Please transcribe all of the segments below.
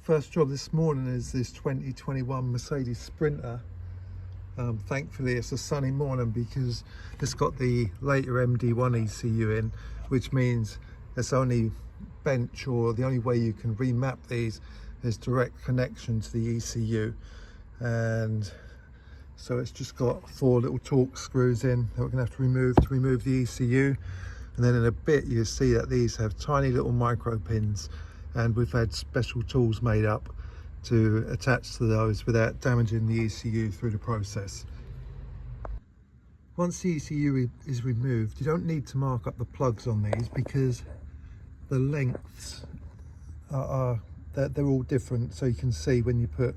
First job this morning is this 2021 Mercedes Sprinter. Thankfully it's a sunny morning because it's got the later MD1 ECU in, which means it's only bench, or the only way you can remap these is direct connection to the ECU. And so it's just got 4 little torque screws in that we're going to have to remove the ECU. And then in a bit you'll see that these have tiny little micro pins, and we've had special tools made up to attach to those without damaging the ECU through the process. Once the ECU is removed, you don't need to mark up the plugs on these because the lengths they're all different. So you can see when you put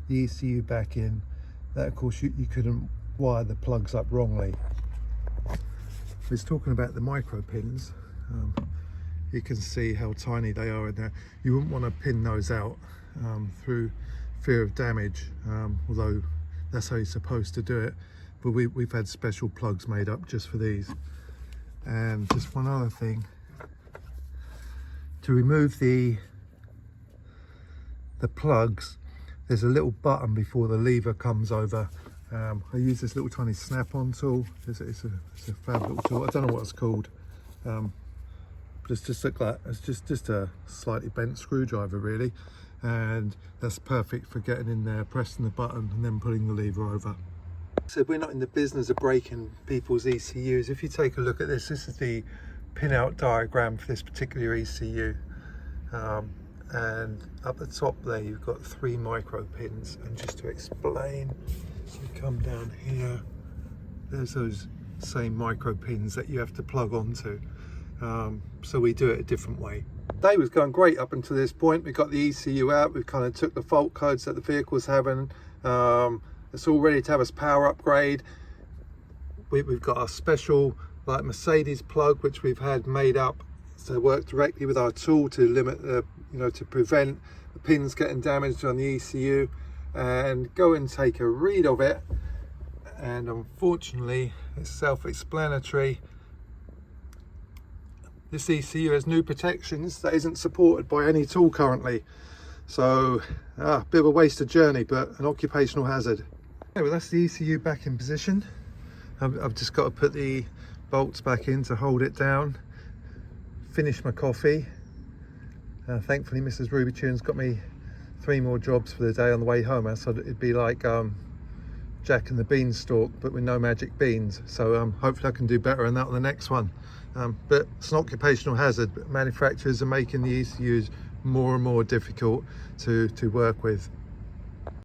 the ECU back in that of course you couldn't wire the plugs up wrongly. It's talking about the micro pins. You can see how tiny they are in there. You wouldn't want to pin those out through fear of damage, although that's how you're supposed to do it. But we've had special plugs made up just for these. And just one other thing, to remove the plugs, there's a little button before the lever comes over. I use this little tiny snap-on tool. It's a fab little tool. I don't know what it's called. It's just like that. It's just a slightly bent screwdriver really, and that's perfect for getting in there, pressing the button and then pulling the lever over. So we're not in the business of breaking people's ECUs. If you take a look at this is the pin-out diagram for this particular ECU, and up the top there you've got 3 micro pins. And just to explain, you come down here, there's those same micro pins that you have to plug onto. So we do it a different way. Day was going great up until this point. We got the ECU out, we kind of took the fault codes that the vehicle was having. It's all ready to have its power upgrade. We've got our special like Mercedes plug, which we've had made up to work directly with our tool to limit the, to prevent the pins getting damaged on the ECU, and go and take a read of it. And unfortunately, it's self-explanatory. This ECU has new protections that isn't supported by any tool currently. So, a bit of a wasted journey, but an occupational hazard. Okay, well that's the ECU back in position. I've just got to put the bolts back in to hold it down. Finish my coffee. Thankfully Mrs. Ruby Tune's got me 3 more jobs for the day on the way home. So it'd be like Jack and the Beanstalk, but with no magic beans. So hopefully I can do better on that on the next one. But it's an occupational hazard. Manufacturers are making the ECUs more and more difficult to work with.